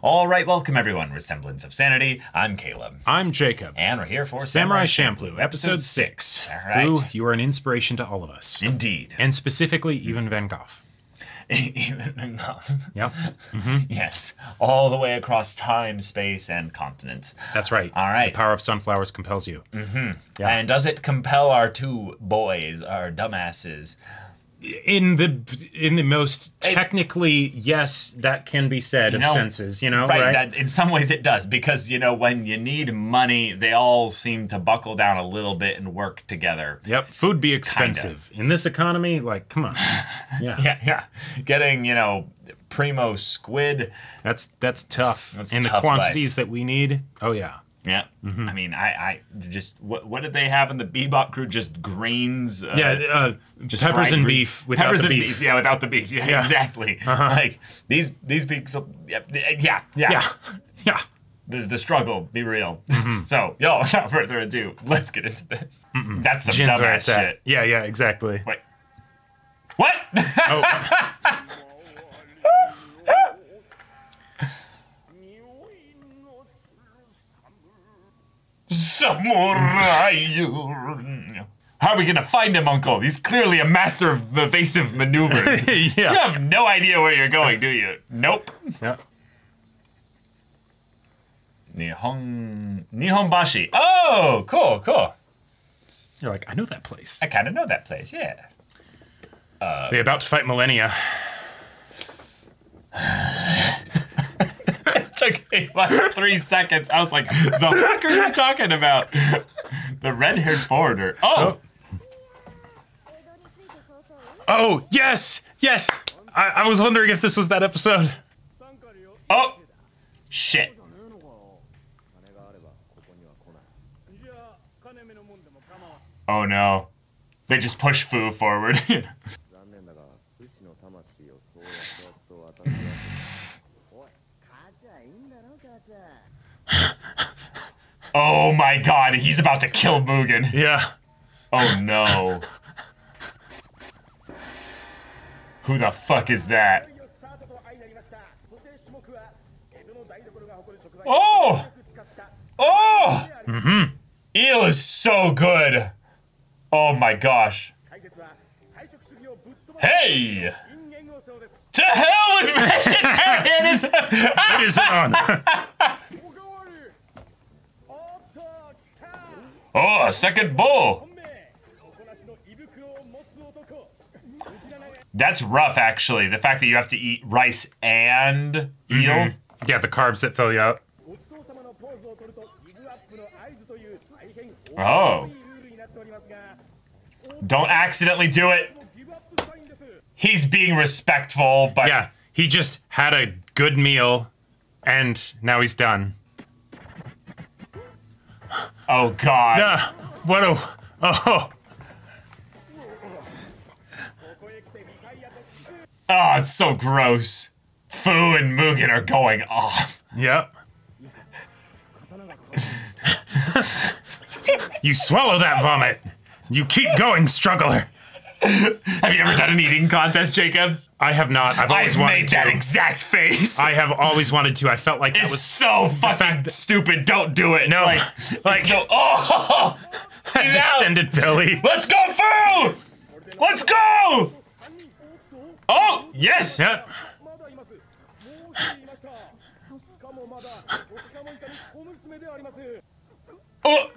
All right, welcome everyone. With Semblance of Sanity, I'm Caleb. I'm Jacob. And we're here for Samurai Champloo, episode 6. All right. Fu, you are an inspiration to all of us. Indeed. And specifically, even Van Gogh. Even Van Gogh. Yep. Yes. All the way across time, space, and continents. That's right. All right. The power of sunflowers compels you. Yeah. Yeah. And does it compel our two boys, our dumbasses? In the most technically, yes, that can be said of senses, right? That, in some ways it does, because, when you need money, they all seem to buckle down a little bit and work together. Yep, food be expensive. In this economy, like, come on. Yeah. Yeah. Getting, primo squid. That's tough. That's in the tough quantities that we need, oh yeah. Yeah. I mean, I just, what did they have in the Bebop crew? Just grains? Just peppers and beef without peppers the and beef. Yeah, without the beef. Yeah. Exactly. Like, these people, yeah. The struggle, be real. So, without further ado, let's get into this. That's some dumbass shit. Yeah, exactly. Wait. What? Oh. Samurai! How are we gonna find him, Uncle? He's clearly a master of evasive maneuvers. Yeah. You have no idea where you're going, do you? Nope. Yeah. Nihonbashi. Oh, cool. You're like, I know that place. I kind of know that place, yeah. They're about to fight Millennia. It took me like 3 seconds. I was like, the fuck are you talking about? The red-haired forwarder. Oh, yes! I was wondering if this was that episode. Oh! Shit. Oh no. They just push Fu forward. Oh my god, he's about to kill Mugen. Yeah. Oh no. Who the fuck is that? Oh! Eel is so good. Oh my gosh. Hey! To hell with vegetarianism! It is on. Oh, a second bull. That's rough, actually. The fact that you have to eat rice and eel. Yeah, the carbs that fill you up. Oh. Don't accidentally do it. He's being respectful, but... Yeah, he just had a good meal, and now he's done. Oh, God. Oh. Oh, it's so gross. Fu and Mugen are going off. Yep. You swallow that vomit. You keep going, struggler. Have you ever done an eating contest, Jacob? I have not. I've always wanted made that exact face. I have always wanted to. I felt like that it's was so fucking stupid. Don't do it. No. Like no. Oh, he's distended belly. Let's go, Fu! Let's go! Oh, yes. Yep. Oh.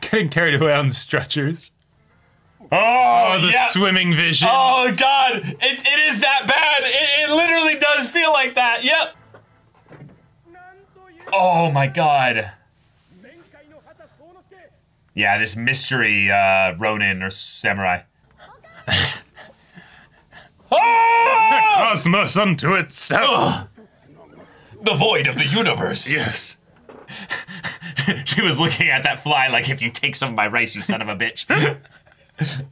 Getting carried away on stretchers. Oh, the swimming vision. Oh, God. It is that bad. It literally does feel like that. Yep. Oh, my God. Yeah, this mystery Ronin or samurai. The cosmos unto itself. The void of the universe. Yes. She was looking at that fly like, if you take some of my rice, you son of a bitch. I'm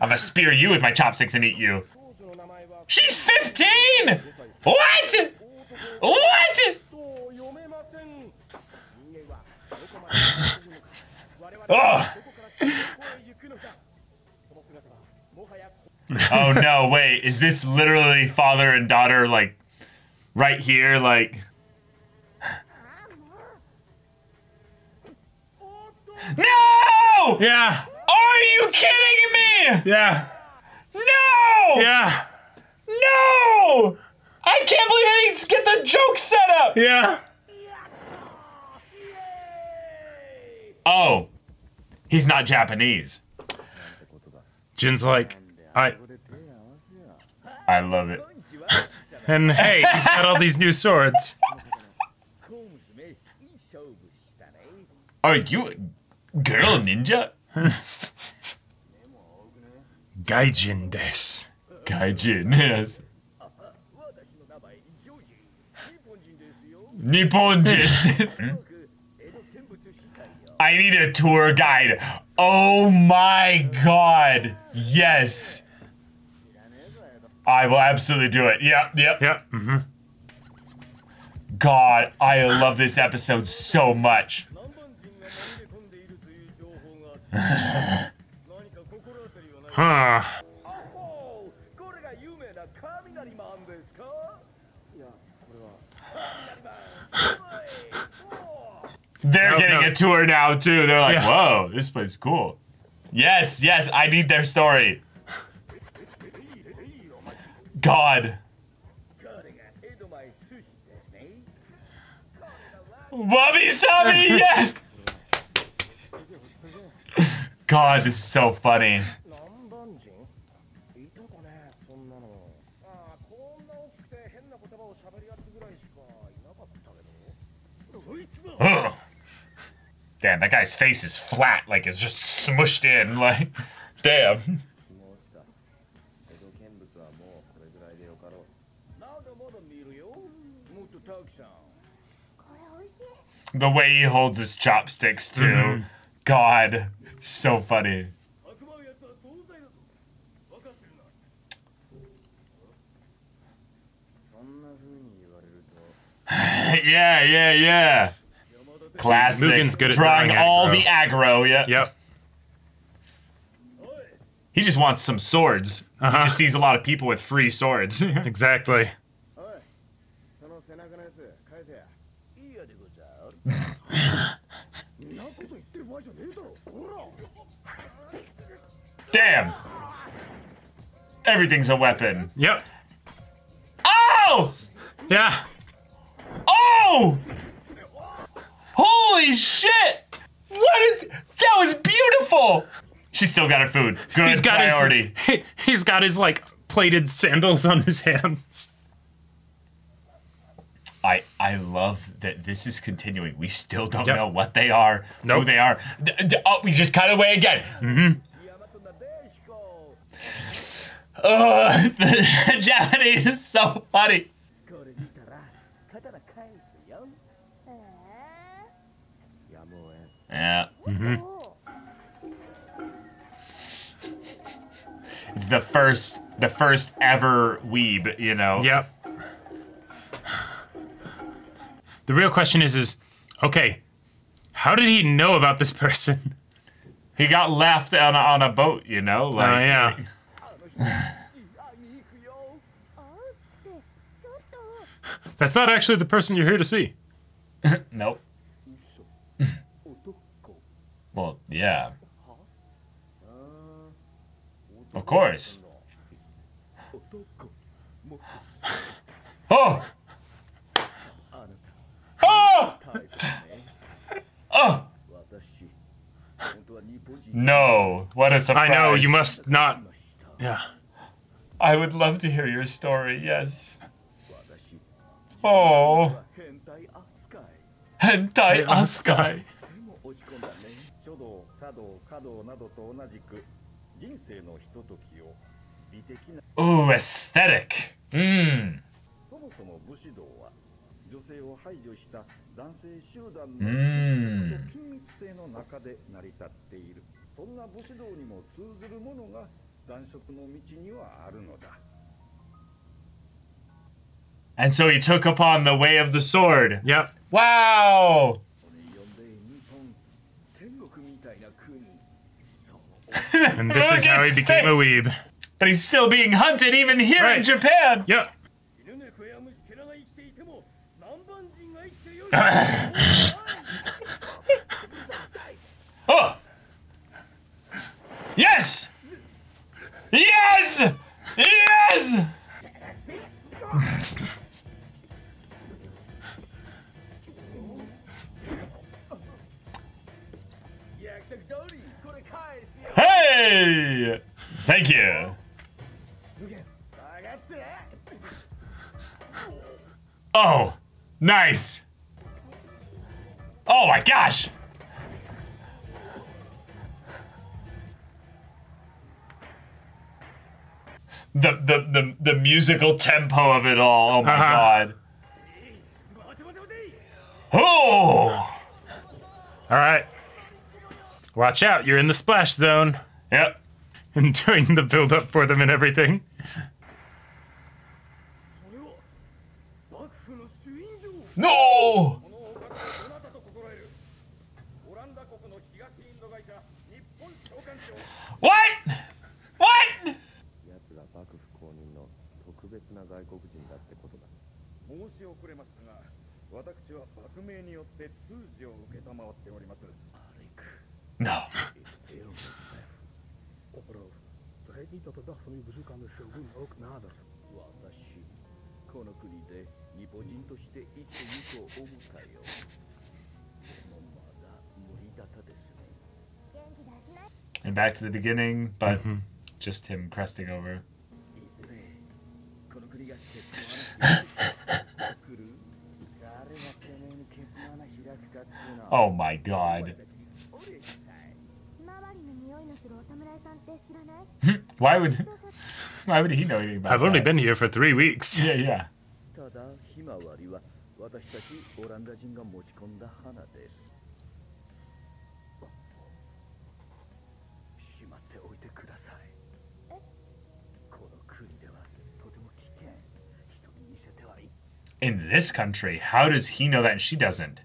gonna spear you with my chopsticks and eat you. She's 15! What? What? Oh. Oh no, wait, is this literally father and daughter, like, right here, like... No! Yeah. Are you kidding me? Yeah. No! Yeah. No! I can't believe I didn't get the joke set up! Yeah. Oh, he's not Japanese. Jin's like, I love it. and hey, he's got all these new swords. Are you a girl ninja? Gaijin desu. Gaijin, yes. Nipponjin. I need a tour guide. Oh my god. Yes. I will absolutely do it. Yep. Yep. Mm-hmm. God, I love this episode so much. Huh. They're getting a tour now too. They're like, Yeah. whoa, this place is cool. Yes, I need their story. God. Wabi-sabi, yes! God, this is so funny. Ugh. Damn, that guy's face is flat, like it's just smushed in, like, damn. The way he holds his chopsticks, too. Mm-hmm. God, so funny. Yeah. Classic. Mugen's good at drawing all aggro. the aggro, yeah. Yep. He just wants some swords. He just sees a lot of people with free swords. Exactly. Damn. Everything's a weapon. Yep. Oh! Yeah. Oh! Holy shit! That was beautiful! She's still got her food. Good He's got priority. He's got his, like, plated sandals on his hands. I love that this is continuing. We still don't know what they are, who they are. Oh, we just cut away again. Mm-hmm. The Japanese is so funny. Yeah. Mm-hmm. It's the first ever weeb, you know. Yep. The real question is, okay, how did he know about this person? He got left on a boat, you know? Like, oh, yeah. That's not actually the person you're here to see. Nope. Well, yeah. Of course. Oh! Oh! Oh! No, what a surprise. I know, you must not... Yeah. I would love to hear your story, yes. Oh. Hentai Asukai. Ooh, aesthetic. Mmm. And so he took upon the way of the sword. Yep. Wow! And this is how he became a weeb. But he's still being hunted even here in Japan. Yep. Oh! Yes! Yes! Yes! Hey! Thank you. Oh, nice. Oh my gosh. The musical tempo of it all. Oh my god. Oh! All right. Watch out, you're in the splash zone. Yep. And doing the build-up for them and everything. No! What? What? No. And back to the beginning, but just him cresting over. Oh my god. Why would he know anything about I've only been here for 3 weeks. Yeah, yeah. In this country, how does he know that and she doesn't?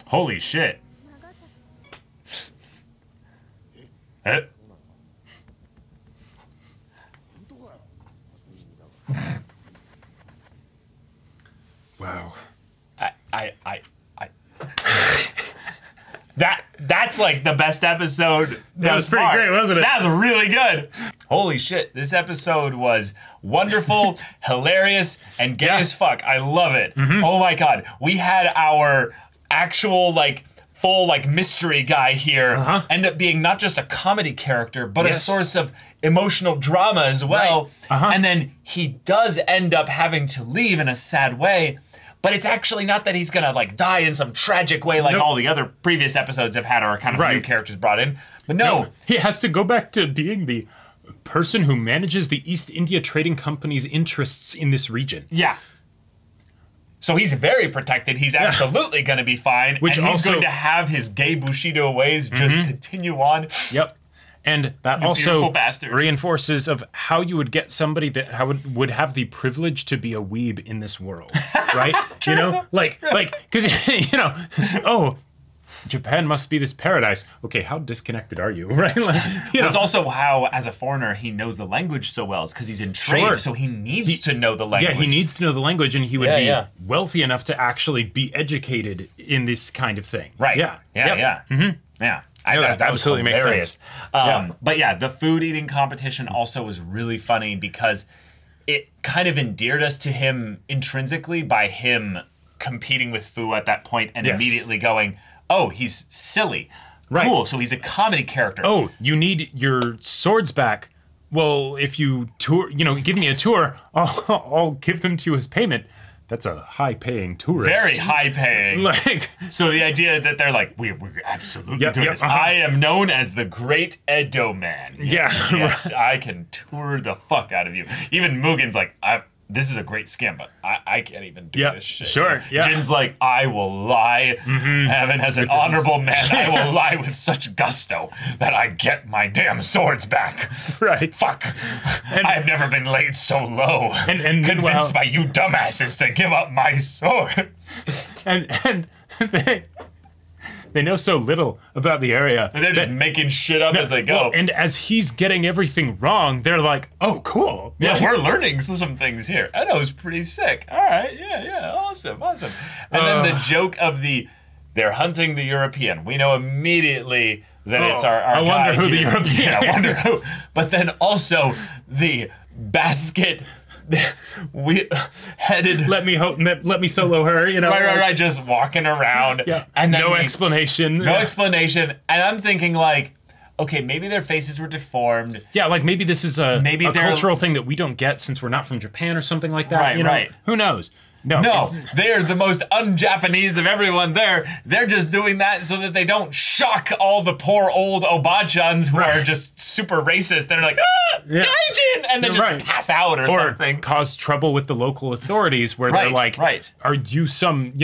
Holy shit. Wow. That's like the best episode. That was pretty great, wasn't it? That was really good. Holy shit, this episode was wonderful, hilarious, and gay as fuck. I love it. Oh my god. We had our actual like full like mystery guy here end up being not just a comedy character, but a source of emotional drama as well. And then he does end up having to leave in a sad way. But it's actually not that he's gonna like die in some tragic way like all the other previous episodes have had, or kind of new characters brought in. But no, he has to go back to being the person who manages the East India Trading Company's interests in this region. Yeah. So he's very protected. He's absolutely going to be fine. And he's going to have his gay Bushido ways just continue on. Yep. And that also reinforces of how you would get somebody that would have the privilege to be a weeb in this world, right? You know, like, because you know, oh, Japan must be this paradise. Okay, how disconnected are you, right? Like, you know. It's also how, as a foreigner, he knows the language so well. It's because he's in trade, so he needs to know the language. Yeah, he needs to know the language, and he would be wealthy enough to actually be educated in this kind of thing. Right. Yeah. Yeah. That absolutely makes sense. But yeah, the food eating competition also was really funny because it kind of endeared us to him intrinsically by him competing with Fu at that point and immediately going, oh, he's silly. Right. Cool, so he's a comedy character. Oh, you need your swords back. Well, if you tour, you know, give me a tour, I'll give them to you as payment. That's a high-paying tourist. Very high-paying. Like, so the idea that they're like, we're absolutely doing this. I am known as the Great Edo Man. Yes, I can tour the fuck out of you. Even Mugen's like, this is a great scam, but I can't even do this shit. Sure, Jin's like, I will lie. Evan, as an honorable man, I will lie with such gusto that I get my damn swords back. Right. Fuck. And I've never been laid so low. And convinced by you dumbasses to give up my swords. And they know so little about the area. They're just making shit up as they go. Well, and as he's getting everything wrong, they're like, oh, cool. Yeah, we're learning some things here. Edo's pretty sick. All right, yeah, awesome. And then the joke of they're hunting the European. We know immediately that it's our I wonder who the European I wonder who. But then also the basket... we headed. Let me solo her. You know, right. Just walking around. Yeah. And then no explanation. No explanation. And I'm thinking like, okay, maybe their faces were deformed. Yeah, like maybe this is a cultural thing that we don't get since we're not from Japan or something like that. Right. Who knows? No, they're the most un-Japanese of everyone there. They're just doing that so that they don't shock all the poor old Obachans who are just super racist. They're like, Gaijin! And then just pass out or something. Cause trouble with the local authorities where they're like, are you some,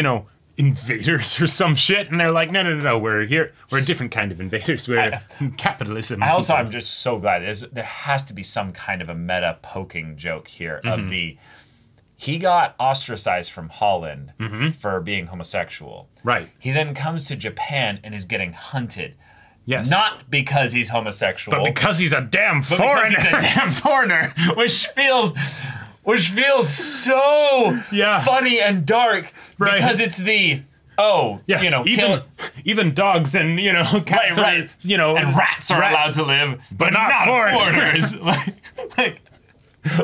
invaders or some shit? And they're like, no, we're here. We're a different kind of invaders. We're capitalism. I'm just so glad. There has to be some kind of a meta poking joke here of he got ostracized from Holland for being homosexual. Right. He then comes to Japan and is getting hunted. Yes. Not because he's homosexual. But because he's a damn foreigner. Because he's a damn foreigner, which feels so funny and dark. Right. Because it's even dogs and cats and rats are allowed to live, but not foreigners.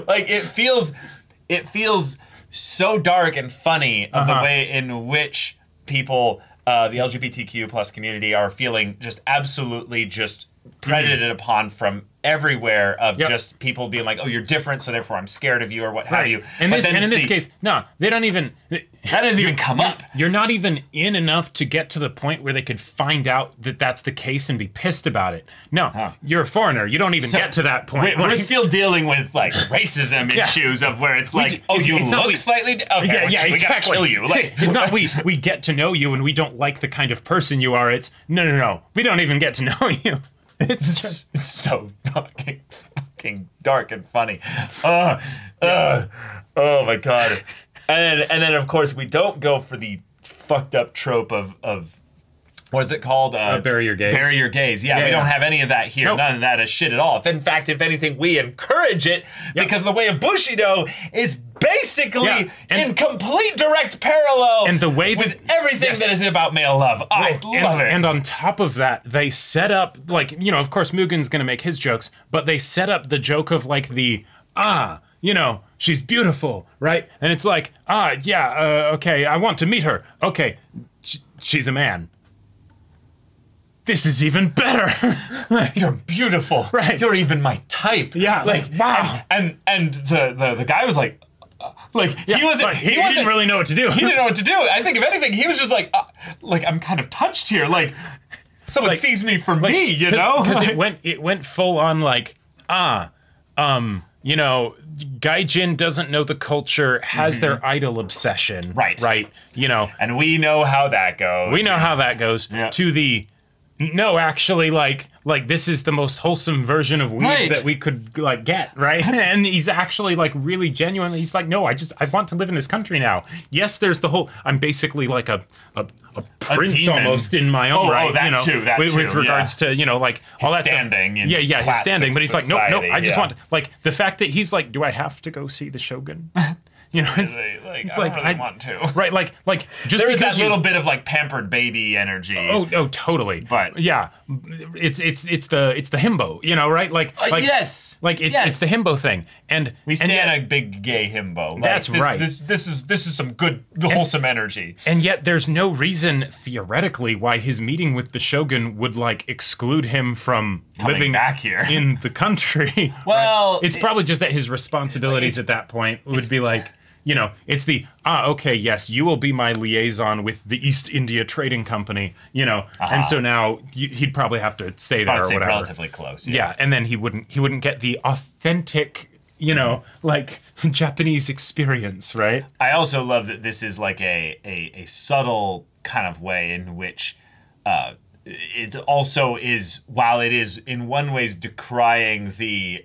like it feels so dark and funny of the way in which people, the LGBTQ plus community, are feeling just absolutely just predated upon from everywhere of just people being like, oh, you're different, so therefore I'm scared of you or what have you. And in this case, no, they don't even... That doesn't even come up. You're not even in enough to get to the point where they could find out that that's the case and be pissed about it. No, you're a foreigner. You don't even get to that point. We're still dealing with like racism issues of where it's like, you look slightly... Okay, exactly. We gotta kill you. Like, it's not we get to know you and we don't like the kind of person you are. It's no. We don't even get to know you. It's so fucking dark and funny. Oh my god. And then of course we don't go for the fucked up trope of what is it called? Bury your gaze. Bury your gaze. Yeah, we don't have any of that here. Nope. None of that is shit at all. In fact, if anything, we encourage it because the way of Bushido is basically in complete direct parallel and the way with everything that is about male love. I love it. And on top of that, they set up, like, of course Mugen's going to make his jokes, but they set up the joke of like she's beautiful, right? And it's like, okay, I want to meet her. Okay, she's a man. This is even better. You're beautiful. Right. You're even my type. Yeah. Like, wow. And the guy was like, he didn't really know what to do. He didn't know what to do. I think if anything, he was just like I'm kind of touched here. Like, someone sees me for me, Because it went full on like, Gaijin doesn't know the culture, has their idol obsession. Right. And we know how that goes. We know how that goes. Yeah. To the, no, actually, like this is the most wholesome version of weed that we could get, right? And he's actually really genuinely, he's like, no, I want to live in this country now. Yes, there's the whole, I'm basically like a prince almost in my own right. That too. With regards to, all that standing. His standing. But he's like, nope, I just want, the fact that he's like, do I have to go see the Shogun? It's like I don't really want to. Right, just there is that little bit of pampered baby energy. Oh, totally. But yeah, it's the himbo, right? Yes, it's the himbo thing, and we stand a big gay himbo. That's right. This is some good wholesome energy. And yet, there's no reason theoretically why his meeting with the Shogun would exclude him from living back here in the country. Well, it's probably just that his responsibilities at that point would be it's the, okay, yes, you will be my liaison with the East India Trading Company, and so now he'd probably have to stay there or whatever. Relatively close. Yeah, and then he wouldn't get the authentic, Japanese experience, right? I also love that this is a subtle kind of way in which it also is, while it is in one ways decrying the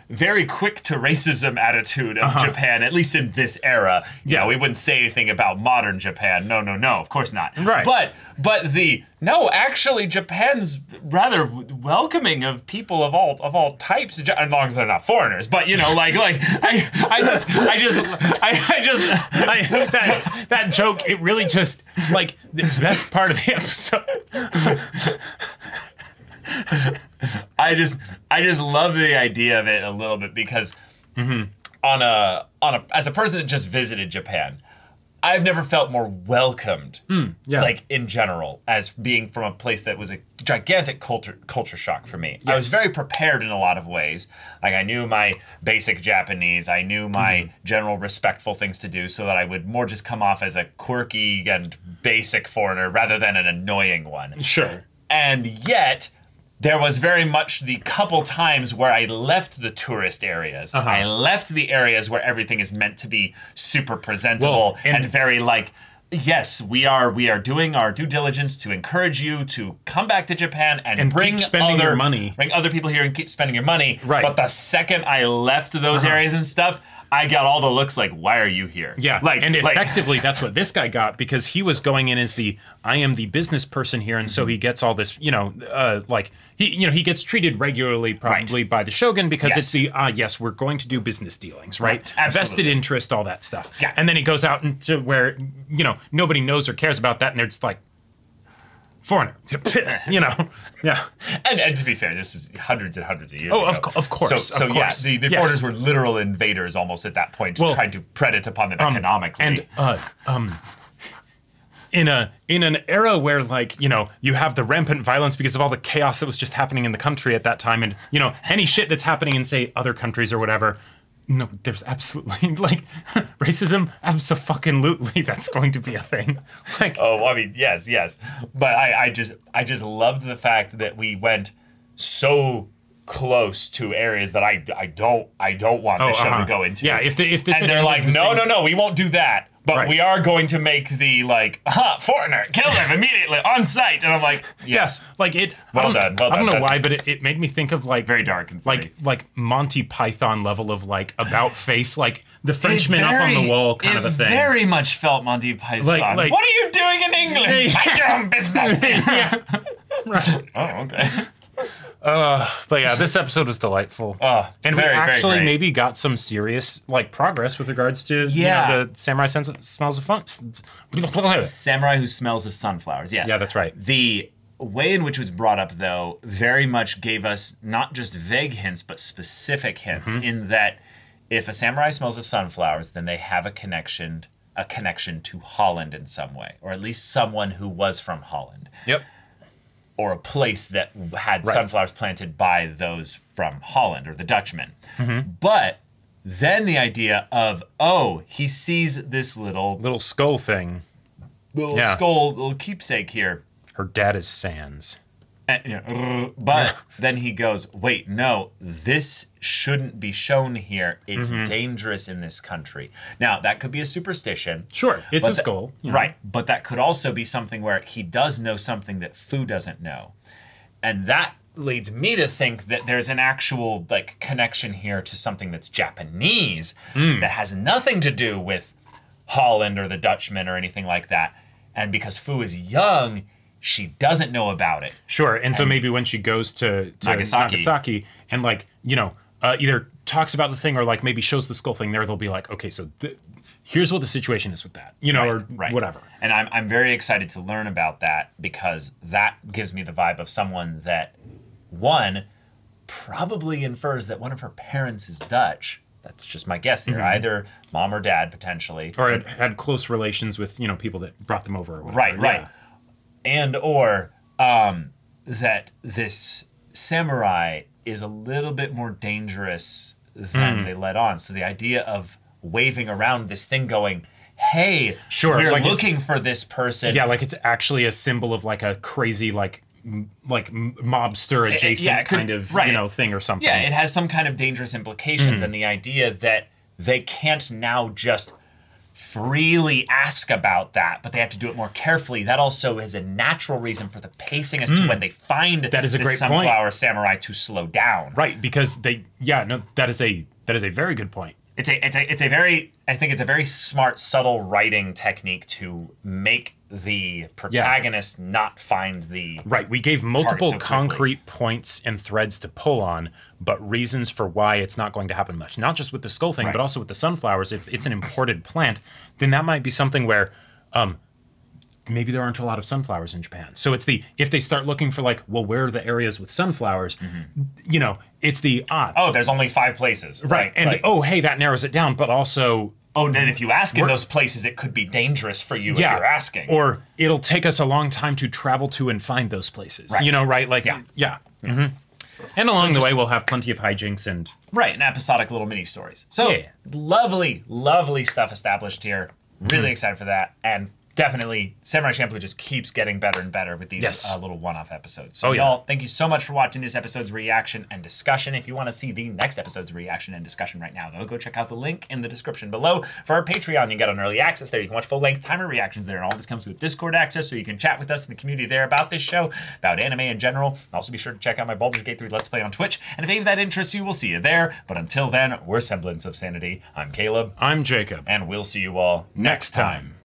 very quick to racism attitude of Japan, at least in this era. Yeah, we wouldn't say anything about modern Japan. No, of course not. Right. But no, actually, Japan's rather welcoming of people of all types, as long as they're not foreigners. But that joke, it really just like the best part of the episode. I just love the idea of it a little bit because as a person that just visited Japan, I've never felt more welcomed, like in general, as being from a place that was a gigantic culture shock for me. Yes. I was very prepared in a lot of ways. Like I knew my basic Japanese, I knew my general respectful things to do, so that I would more just come off as a quirky and basic foreigner rather than an annoying one. Sure. And yet, there was very much the couple times where I left the tourist areas. I left the areas where everything is meant to be super presentable and very like, yes, we are doing our due diligence to encourage you to come back to Japan and bring your money. Bring other people here and keep spending your money. Right. But the second I left those areas and stuff, I got all the looks like, why are you here? Yeah, and effectively that's what this guy got, because he was going in as I am the business person here, and so he gets all this, he gets treated regularly probably by the shogun because it's yes, we're going to do business dealings, right? Vested interest, all that stuff. Yeah. And then he goes out into where, nobody knows or cares about that, and they're just like, foreigner, yeah. And to be fair, this is hundreds and hundreds of years ago. Of course. So of course. Yeah, the foreigners were literal invaders almost at that point, trying to predate upon them economically. And in an era where you have the rampant violence because of all the chaos that was just happening in the country at that time, and any shit that's happening in, say, other countries or whatever. No, there's absolutely racism. Abso-fucking-lutely, that's going to be a thing. Yes. But I just loved the fact that we went so close to areas that I don't want the show to go into. Yeah, if this and they're like, no, we won't do that. But we are going to make the foreigner, kill them immediately on sight, and I'm like, yes, Well done. I don't know why, but it made me think of very dark and funny. like Monty Python level of about face, like the Frenchman up on the wall kind of a thing. It very much felt Monty Python. What are you doing in England? Mind your own business. Right. Oh, okay. But yeah, this episode was delightful. And we actually maybe got some serious progress with regards to the samurai smells of fun. Samurai who smells of sunflowers. Yes. Yeah, that's right. The way in which it was brought up, though, very much gave us not just vague hints but specific hints. In that, if a samurai smells of sunflowers, then they have a connection to Holland in some way, or at least someone who was from Holland. Yep. Or a place that had sunflowers planted by those from Holland or the Dutchmen. But then the idea of, he sees this little skull thing. Little keepsake here. Her dad is Sans. But then he goes, wait, no, this shouldn't be shown here. It's dangerous in this country. Now, that could be a superstition. Sure, it's a skull. Right, but that could also be something where he does know something that Fu doesn't know. And that leads me to think that there's an actual connection here to something that's Japanese that has nothing to do with Holland or the Dutchmen or anything like that. And because Fu is young, she doesn't know about it. Sure, and so maybe when she goes to Nagasaki and either talks about the thing or maybe shows the skull thing there, they'll be like, okay, so here's what the situation is with that, or whatever. And I'm very excited to learn about that, because that gives me the vibe of someone that, one, probably infers that one of her parents is Dutch. That's just my guess there. Either mom or dad, potentially. Or had close relations with, people that brought them over or whatever. Right. Yeah. And or that this samurai is a little bit more dangerous than they let on. So the idea of waving around this thing going, hey, we're looking for this person. Yeah, it's actually a symbol of a crazy mobster adjacent kind of thing or something. Yeah, it has some kind of dangerous implications, and the idea that they can't now just freely ask about that, but they have to do it more carefully. That also is a natural reason for the pacing as to when they find that is a this great sunflower point. samurai to slow down. Right, because that is a very good point. I think it's a very smart, subtle writing technique to make the protagonist not find the right. We gave multiple concrete points and threads to pull on, but reasons for why it's not going to happen much. Not just with the skull thing, but also with the sunflowers. If it's an imported plant, then that might be something where maybe there aren't a lot of sunflowers in Japan. So it's if they start looking for like, well, where are the areas with sunflowers? You know, it's there's only 5 places. Right. And hey, that narrows it down, but also and then if you ask in those places, it could be dangerous for you if you're asking. Or it'll take us a long time to travel to and find those places. Right. You know, right? Like And along the way we'll have plenty of hijinks and and episodic little mini stories. So lovely, lovely stuff established here. Really excited for that. And definitely, Samurai Champloo just keeps getting better and better with these little one-off episodes. So y'all, thank you so much for watching this episode's reaction and discussion. If you want to see the next episode's reaction and discussion right now, though, go check out the link in the description below. For our Patreon, you get on early access there. You can watch full-length timer reactions there, and all this comes with Discord access, so you can chat with us in the community there about this show, about anime in general. Also, be sure to check out my Baldur's Gate 3 Let's Play on Twitch, and if any of that interests you, we'll see you there. But until then, we're Semblance of Sanity. I'm Caleb. I'm Jacob. And we'll see you all next time.